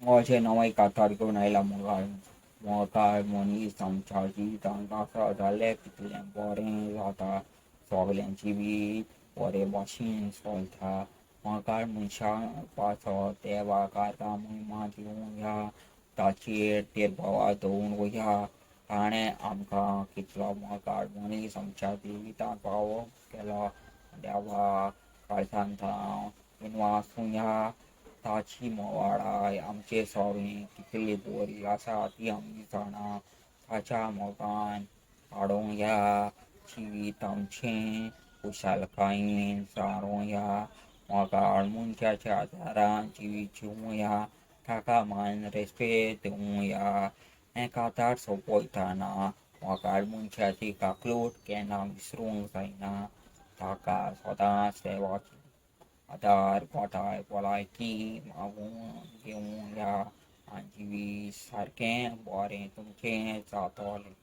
अशें नवे कातार घेवन आयला मोगाळ मनीस आमच्या जिवितांत आसा जाल्यार कितलें बरें जाता, सगल्यांची बी बरे भाशेन चलता. मोगाळ मनशाक पासो देवाक आतां महिमा दिवया, ताचेर तेरबावा दवरुया. ताणें आमकां कितलो मोगाळ मनीस आमच्या जिवितांत फावो केलो. देवाक काळजांत विनवासुया. ताची मोवाळाय आमचेर सगळीं कितली बरी आसा ती आमी जाणा. ताच्या मोगान वाडोवया, जिवीत आमचें खुशालकायेन सारूया. मोगाळ मनशाच्या दारान जिवीत जिवुया, ताका मान रेस्पेद दिवया. हें कातार सोंपयतना मोगाळ मनशाची काकलूट केन्ना विसरूंक जायना. ताका सदांच देवाची आदार मोठाय भलायकी मागून घेवया आनी जिवीत सारकें बरें तुमचें जातलें.